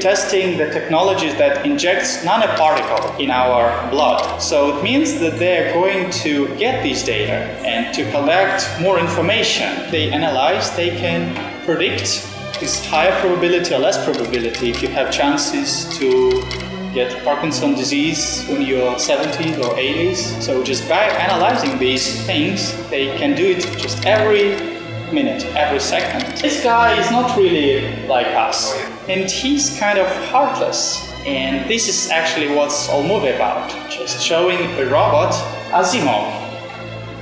testing the technologies that injects nanoparticle in our blood. So it means that they're going to get this data and to collect more information. They analyze, they can predict is higher probability or less probability if you have chances to get Parkinson's disease when you're 70s or 80s. So just by analyzing these things, they can do it just every minute, every second. This guy is not really like us, and he's kind of heartless. And this is actually what's all movie about, just showing a robot, Asimov,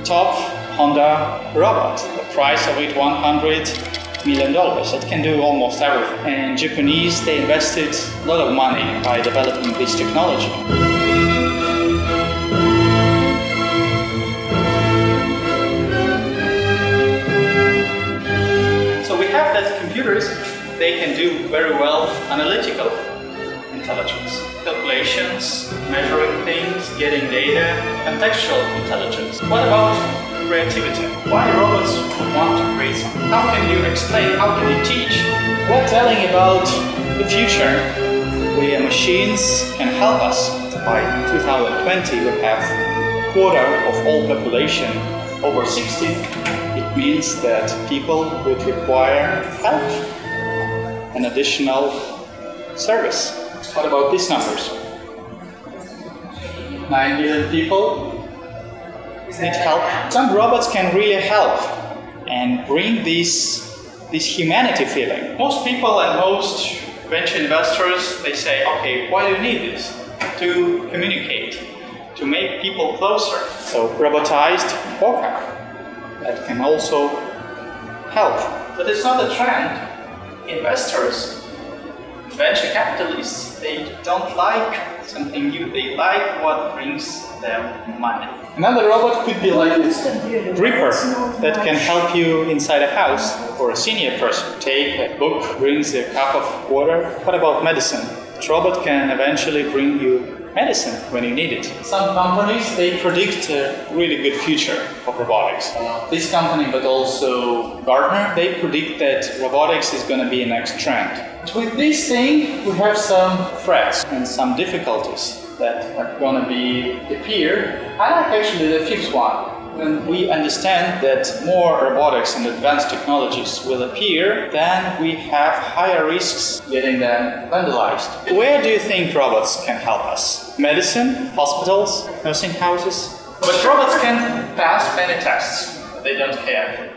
top Honda robot. The price of it $100 million. It can do almost everything. And Japanese, they invested a lot of money by developing this technology. So we have that computers, they can do very well analytical intelligence. Calculations, measuring things, getting data, contextual intelligence. What about creativity? Why robots would want to create something? How can you explain? How can you teach? We're telling about the future where machines can help us. By 2020, we have a quarter of all population over 60. It means that people would require help, an additional service. What about these numbers? 9 billion people need help. Some robots can really help and bring this humanity feeling. Most people and most venture investors, they say, okay, why do you need this? To communicate, to make people closer. So robotized worker that can also help. But it's not a trend. Investors, venture capitalists, they don't like something new. They like what brings them money. Another robot could be like this gripper that can help you inside a house, or a senior person. Take a book, brings a cup of water. What about medicine? The robot can eventually bring you medicine when you need it. Some companies, they predict a really good future of robotics. This company, but also Gartner, they predict that robotics is going to be a next trend. With this thing, we have some threats and some difficulties that are going to appear. I like actually the fifth one. When we understand that more robotics and advanced technologies will appear, then we have higher risks getting them vandalized. Where do you think robots can help us? Medicine, hospitals, nursing houses? But robots can pass many tests. They don't care.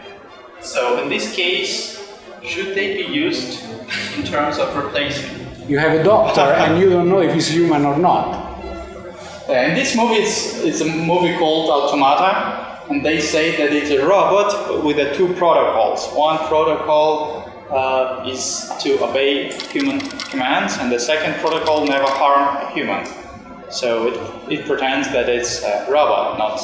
So in this case, should they be used in terms of replacing? You have a doctor and you don't know if he's human or not. In this movie, it's a movie called Automata, and they say that it's a robot with two protocols. One protocol is to obey human commands, and the second protocol never harm a human. So it pretends that it's a robot, not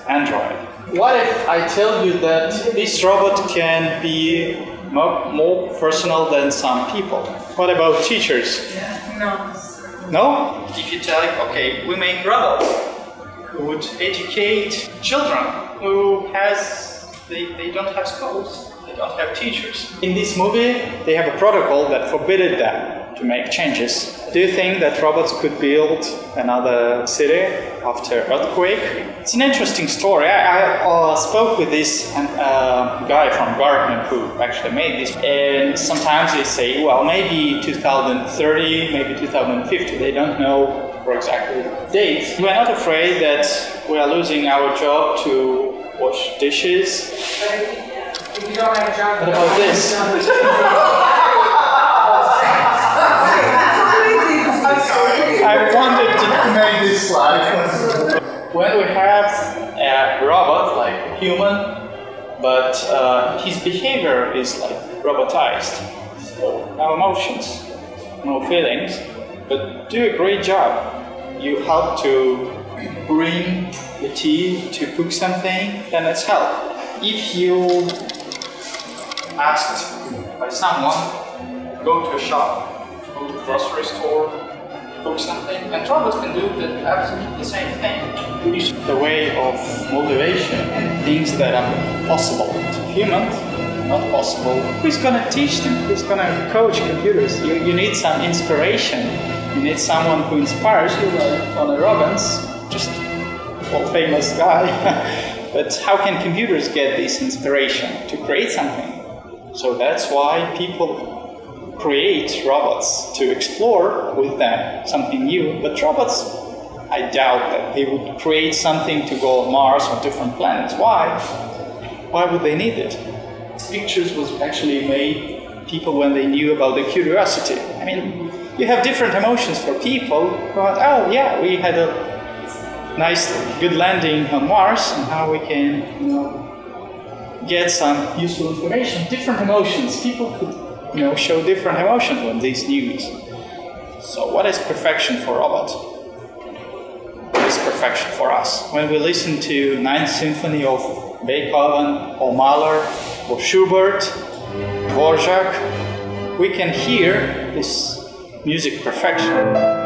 Android. What if I tell you that this robot can be more personal than some people? What about teachers? No. No? If you tell, okay, we make robots who would educate children who they don't have schools, they don't have teachers. In this movie, they have a protocol that forbidden them to make changes. Do you think that robots could build another city after earthquake? It's an interesting story. I spoke with this guy from Gartner who actually made this, and sometimes they say, well, maybe 2030, maybe 2050. They don't know for exactly the dates. We're not afraid that we are losing our job to wash dishes. If you don't have a job, what about this? I wanted to make this slide. When we have a robot, like a human, but his behavior is like robotized. So no emotions, no feelings, but do a great job. You help to bring the tea, to cook something, then it's help. If you asked by someone, go to a shop, go to a grocery store, cook something, and robots can do absolutely the same thing. The way of motivation and things that are possible to humans not possible. Who's gonna teach them? Who's gonna coach computers? You need some inspiration. You need someone who inspires you, like Tony Robbins, just a famous guy. But how can computers get this inspiration to create something? So that's why people create robots to explore with them something new. But robots, I doubt that they would create something to go on Mars or different planets. Why? Why would they need it? Pictures was actually made people when they knew about the curiosity. I mean, you have different emotions for people. But, oh yeah, we had a nice, good landing on Mars, and how we can, get some useful information. Different emotions. People could, show different emotions on these news. So, what is perfection for robots? What is perfection for us? When we listen to Ninth Symphony of Beethoven, or Mahler, or Schubert, Dvorak, we can hear this music perfection.